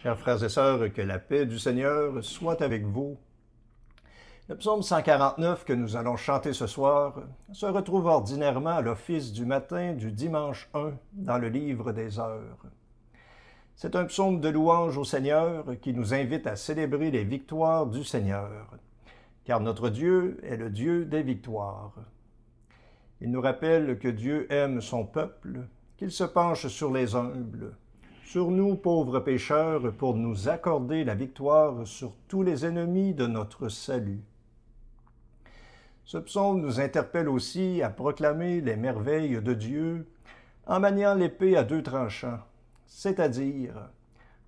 Chers frères et sœurs, que la paix du Seigneur soit avec vous. Le psaume 149 que nous allons chanter ce soir se retrouve ordinairement à l'office du matin du dimanche 1 dans le livre des Heures. C'est un psaume de louange au Seigneur qui nous invite à célébrer les victoires du Seigneur, car notre Dieu est le Dieu des victoires. Il nous rappelle que Dieu aime son peuple, qu'il se penche sur les humbles, sur nous, pauvres pécheurs, pour nous accorder la victoire sur tous les ennemis de notre salut. Ce psaume nous interpelle aussi à proclamer les merveilles de Dieu en maniant l'épée à deux tranchants, c'est-à-dire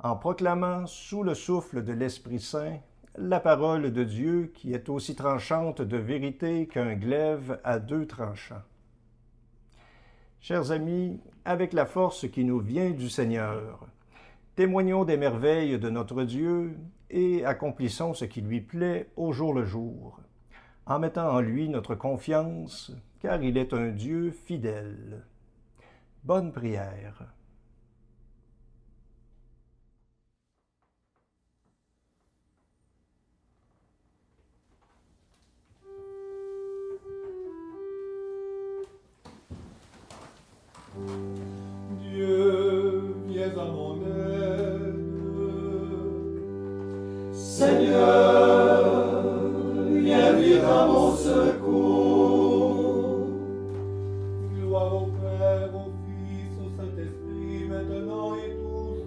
en proclamant sous le souffle de l'Esprit Saint la parole de Dieu qui est aussi tranchante de vérité qu'un glaive à deux tranchants. Chers amis, avec la force qui nous vient du Seigneur, témoignons des merveilles de notre Dieu et accomplissons ce qui lui plaît au jour le jour, en mettant en lui notre confiance, car il est un Dieu fidèle. Bonne prière. Dieu, viens à mon aide. Seigneur, viens vite à mon secours. Gloire au Père, au Fils, au Saint-Esprit, maintenant et toujours.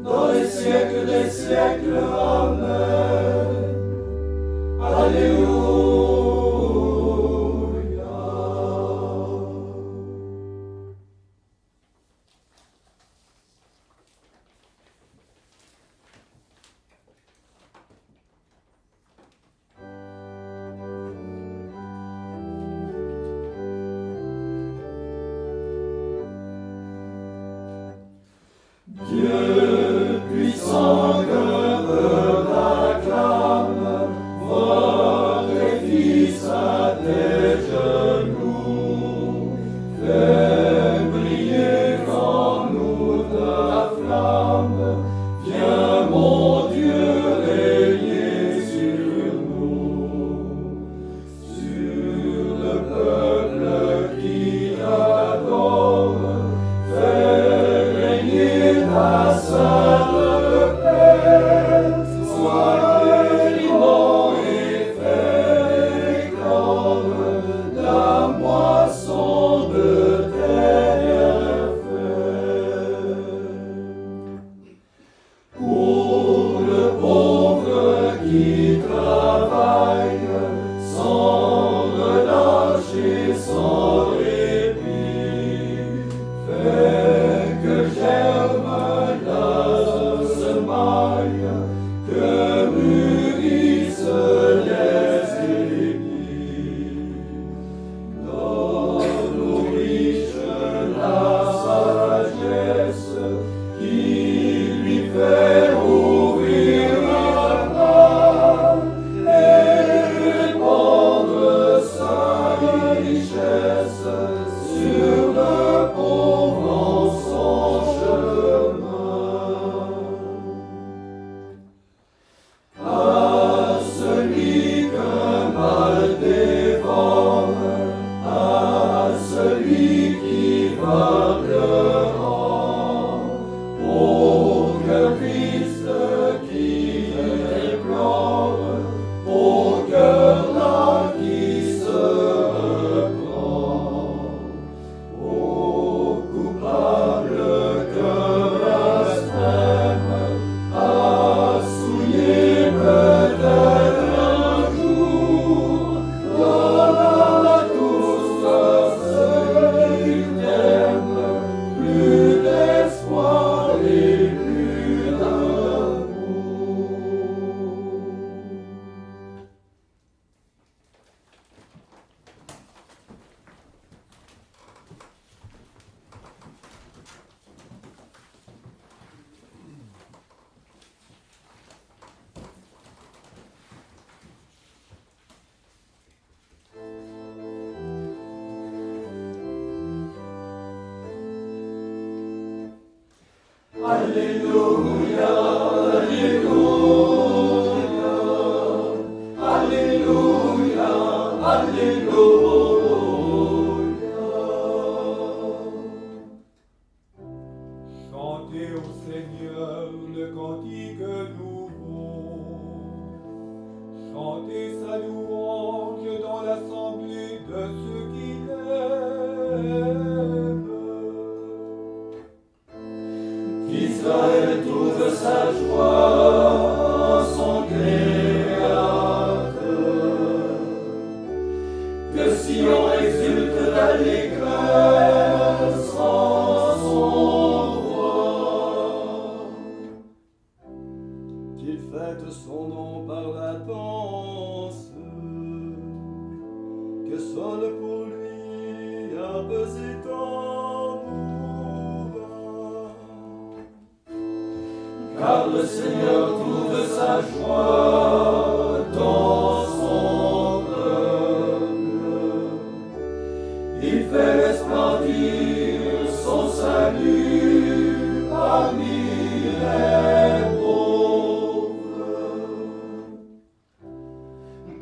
Dans les siècles des siècles, Amen. Alléluia. Dieu puissant que me l'acclame, votre Fils à tes genoux, fais briller en nous ta flamme, viens mon Dieu régner sur nous, sur le peuple qui t'adore, fais régner ta sainte paix, sois clément et fais éclore la moisson de tes bienfaits. Pour le pauvre qui travaille, sans relâche et sans répit, fais que germe la semaille, que mûrissent les épis. Donne aux riches la sagesse qui lui fait ouvrir la main et répandre sa richesse sur le pauvre en son chemin. À celui qu'un mal dévore, à celui qui va pleurant, au cœur triste qui déplore, au cœur là qui se reprend, au coupable cœur extrême, à souiller peut-être un jour, donne à tous ceux qui t'aiment Alléluia, Alléluia, Alléluia, Alléluia. Chantez au Seigneur le cantique nouveau. Chantez sa louange dans l'assemblée de ceux qui l'aiment. Qu'Israël trouve sa joie en son Créateur. Que Sion exulte d'allégresse en son roi. Qu'il fête son nom par la danse. Que sonne pour lui harpes et tambours. Car le Seigneur trouve sa joie dans son peuple. Il fait resplendir son salut parmi les pauvres.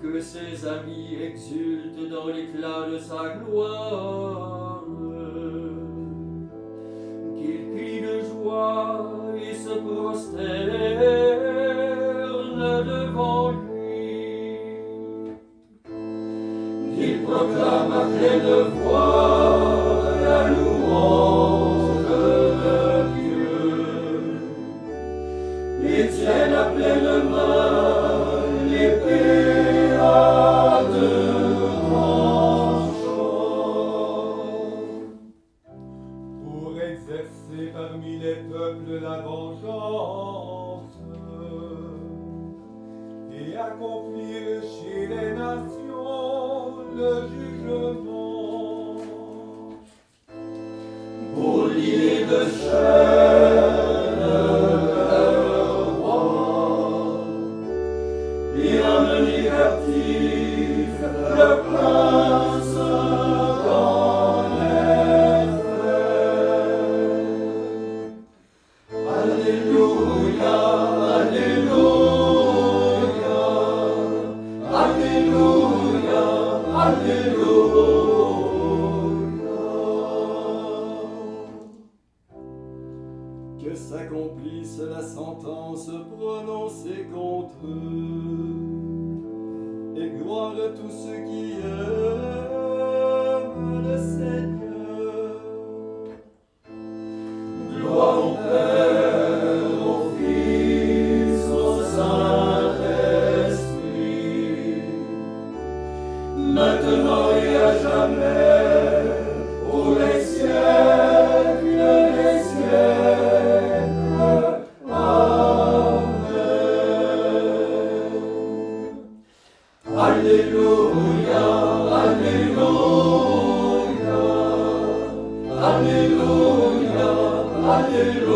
Que ses amis exultent dans l'éclat de sa gloire. Qu'ils crient de joie et se prosternent devant lui. Qu'il proclame à pleine voix la louange de Dieu. Et tienne à pleine main l'épée à deux tranchants. Pour exercer parmi les peuples la vengeance et accomplir chez les nations le jugement. Pour lier de chaînes leurs rois et emmener captif le prince dans les fers. Alléluia, Alléluia, Alléluia, Alléluia. Que s'accomplisse la sentence prononcée contre eux, et gloire à tous ceux qui aiment le Seigneur. Gloire au Père, au Fils, au Saint-Esprit, maintenant et à jamais, pour les siècles des siècles. Amen. Alléluia, Alléluia, Alléluia, Alléluia.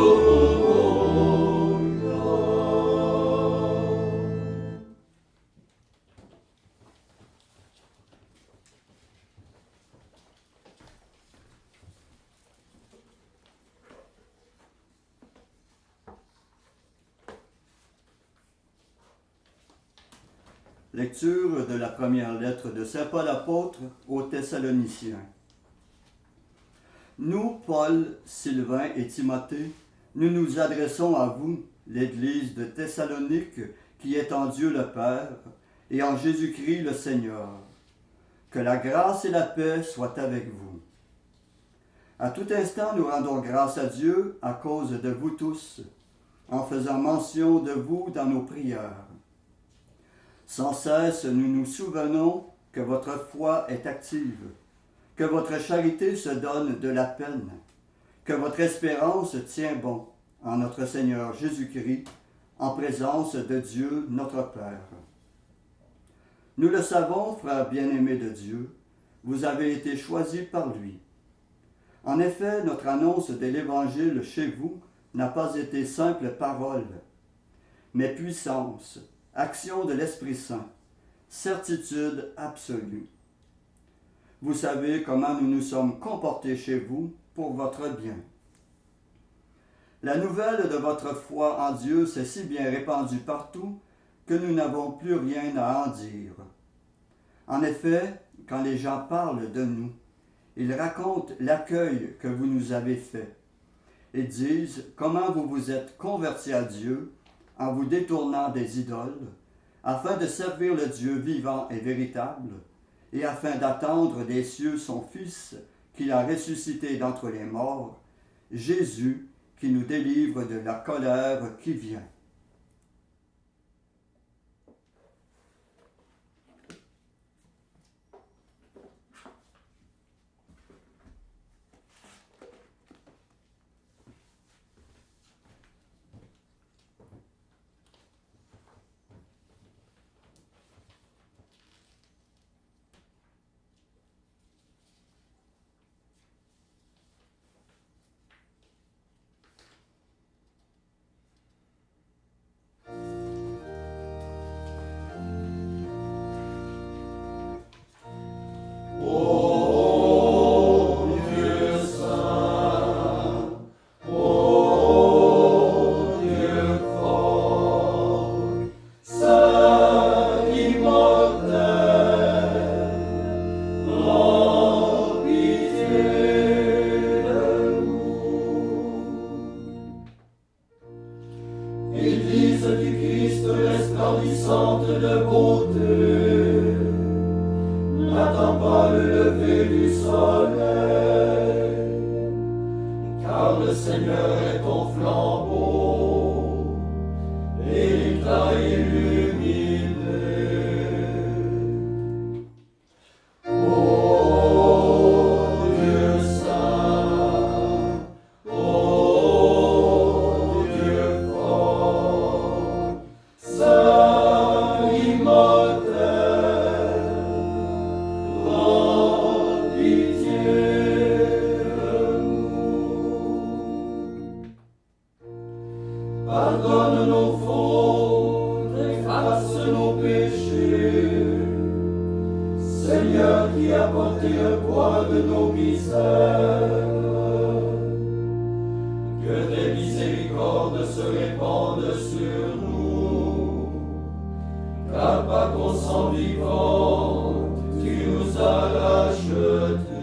Lecture de la première lettre de saint Paul apôtre aux Thessaloniciens. Nous, Paul, Sylvain et Timothée, nous nous adressons à vous, l'Église de Thessalonique, qui est en Dieu le Père et en Jésus-Christ le Seigneur. Que la grâce et la paix soient avec vous. À tout instant, nous rendons grâce à Dieu à cause de vous tous, en faisant mention de vous dans nos prières. Sans cesse, nous nous souvenons que votre foi est active, que votre charité se donne de la peine, que votre espérance tient bon en notre Seigneur Jésus-Christ, en présence de Dieu notre Père. Nous le savons, frères bien-aimés de Dieu, vous avez été choisis par lui. En effet, notre annonce de l'Évangile chez vous n'a pas été simple parole, mais puissance, action de l'Esprit Saint, certitude absolue. Vous savez comment nous nous sommes comportés chez vous pour votre bien. La nouvelle de votre foi en Dieu s'est si bien répandue partout que nous n'avons plus rien à en dire. En effet, quand les gens parlent de nous, ils racontent l'accueil que vous nous avez fait. Ils disent comment vous vous êtes convertis à Dieu en vous détournant des idoles, afin de servir le Dieu vivant et véritable, et afin d'attendre des cieux son Fils qu'il a ressuscité d'entre les morts, Jésus qui nous délivre de la colère qui vient. Église du Christ resplendissante de beauté, n'attends pas le lever du soleil, car le Seigneur est ton flambeau et il t'a illuminé. Pardonne nos fautes, efface nos péchés, Seigneur qui a porté le poids de nos misères. Que tes miséricordes se répandent sur nous, car par ton sang vivant, tu nous as rachetés.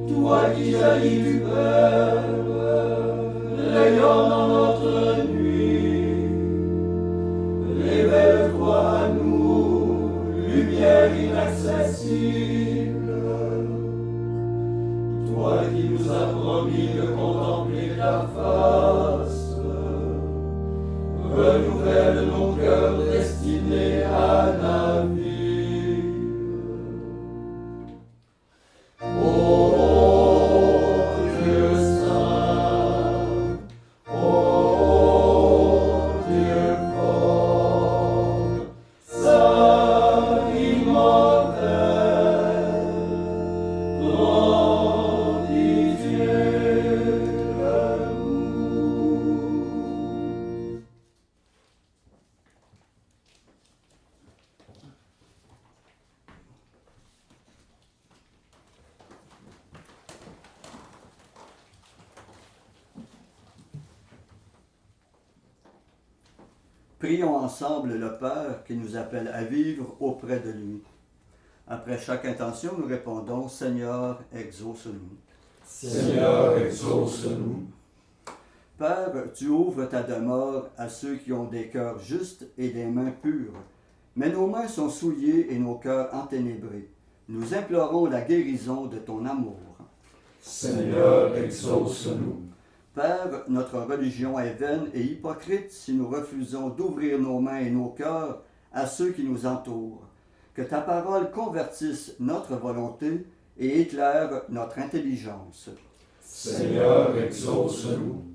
Toi qui jaillis du Père, rayonne dans notre nuit, révèle-toi à nous, lumière inaccessible. Toi qui nous as promis de contempler ta face, renouvelle nos cœurs destinés à la vie. Prions ensemble le Père qui nous appelle à vivre auprès de lui. Après chaque intention, nous répondons « Seigneur, exauce-nous ». Seigneur, exauce-nous. Père, tu ouvres ta demeure à ceux qui ont des cœurs justes et des mains pures. Mais nos mains sont souillées et nos cœurs enténébrés. Nous implorons la guérison de ton amour. Seigneur, exauce-nous. Père, notre religion est vaine et hypocrite si nous refusons d'ouvrir nos mains et nos cœurs à ceux qui nous entourent. Que ta parole convertisse notre volonté et éclaire notre intelligence. Seigneur, exauce-nous.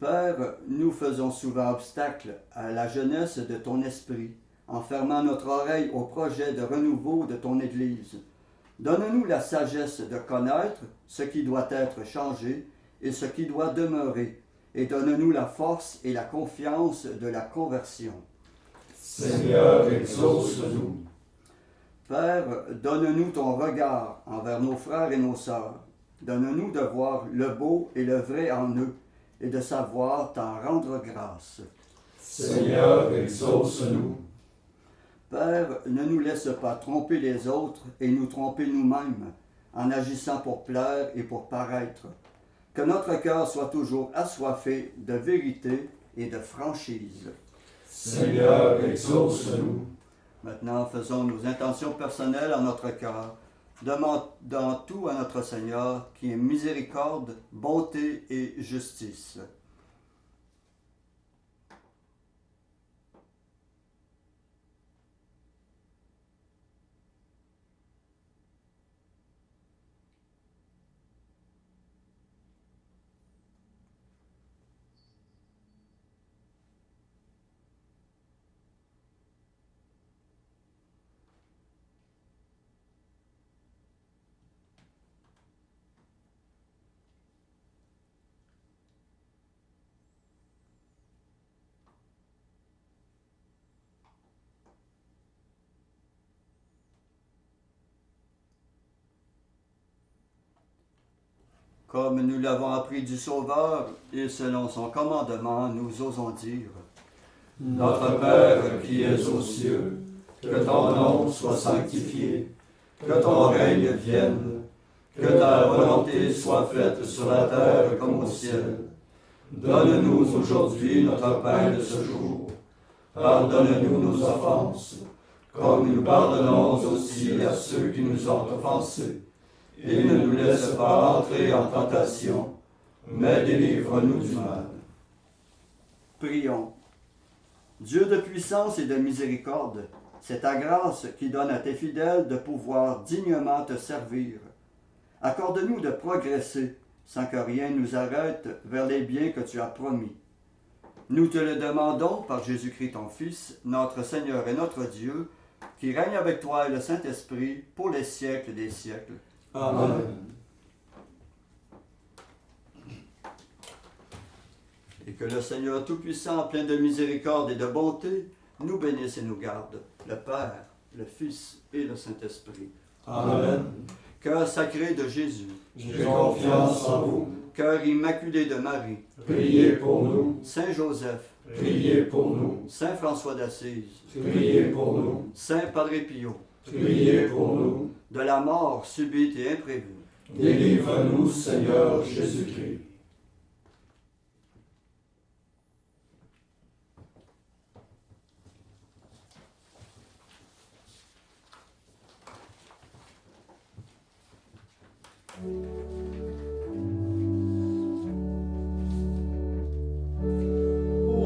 Père, nous faisons souvent obstacle à la jeunesse de ton esprit, en fermant notre oreille au projet de renouveau de ton Église. Donne-nous la sagesse de connaître ce qui doit être changé et ce qui doit demeurer, et donne-nous la force et la confiance de la conversion. Seigneur, exauce-nous. Père, donne-nous ton regard envers nos frères et nos sœurs. Donne-nous de voir le beau et le vrai en eux, et de savoir t'en rendre grâce. Seigneur, exauce-nous. Père, ne nous laisse pas tromper les autres et nous tromper nous-mêmes, en agissant pour plaire et pour paraître. Que notre cœur soit toujours assoiffé de vérité et de franchise. Seigneur, exauce-nous. Maintenant, faisons nos intentions personnelles en notre cœur, demandant tout à notre Seigneur, qui est miséricorde, bonté et justice. Comme nous l'avons appris du Sauveur, et selon son commandement, nous osons dire: Notre Père qui es aux cieux, que ton nom soit sanctifié, que ton règne vienne, que ta volonté soit faite sur la terre comme au ciel. Donne-nous aujourd'hui notre pain de ce jour. Pardonne-nous nos offenses, comme nous pardonnons aussi à ceux qui nous ont offensés. Et ne nous laisse pas entrer en tentation, mais délivre-nous du mal. Prions. Dieu de puissance et de miséricorde, c'est ta grâce qui donne à tes fidèles de pouvoir dignement te servir. Accorde-nous de progresser sans que rien nous arrête vers les biens que tu as promis. Nous te le demandons par Jésus-Christ ton Fils, notre Seigneur et notre Dieu, qui règne avec toi et le Saint-Esprit pour les siècles des siècles. Amen. Et que le Seigneur Tout-Puissant, plein de miséricorde et de bonté, nous bénisse et nous garde, le Père, le Fils et le Saint-Esprit. Amen. Cœur sacré de Jésus, J'ai confiance en vous. cœur immaculé de Marie, Priez pour nous. Saint Joseph, Priez pour nous. Saint François d'Assise, Priez pour nous. Saint Padre Pio, Priez pour nous. de la mort subite et imprévue. Délivre-nous, Seigneur Jésus-Christ.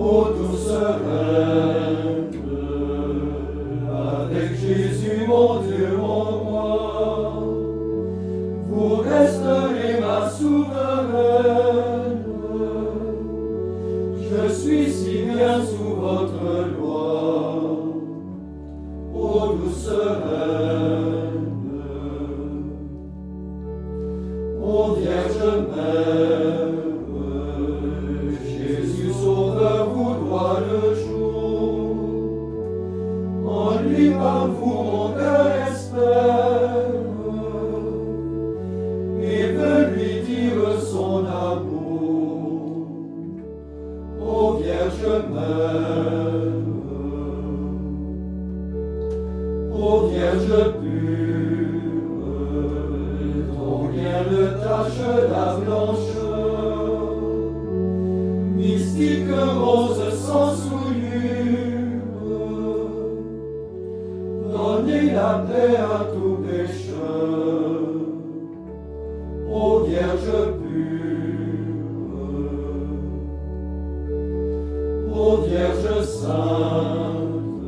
Ô douce reine, avec Jésus mon Dieu, mon roi, vous resterez ma souveraine. Je suis si bien sous votre loi, ô douce reine, ô Vierge Mère. Jésus Sauveur vous doit le jour, en lui par vous mon cœur espère, et veut lui dire son amour, ô Vierge Mère, ô Vierge pure, dont rien ne tache la blancheur. Mystique rose sans souillure, donnez la paix à tout pécheur, ô Vierge pure, ô Vierge sainte,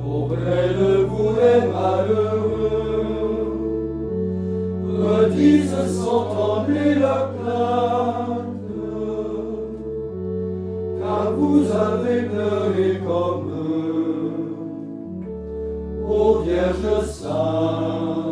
auprès de vous les malheureux, redisent sans trembler leur plainte. vous avez pleuré comme eux. Ô Vierge sainte,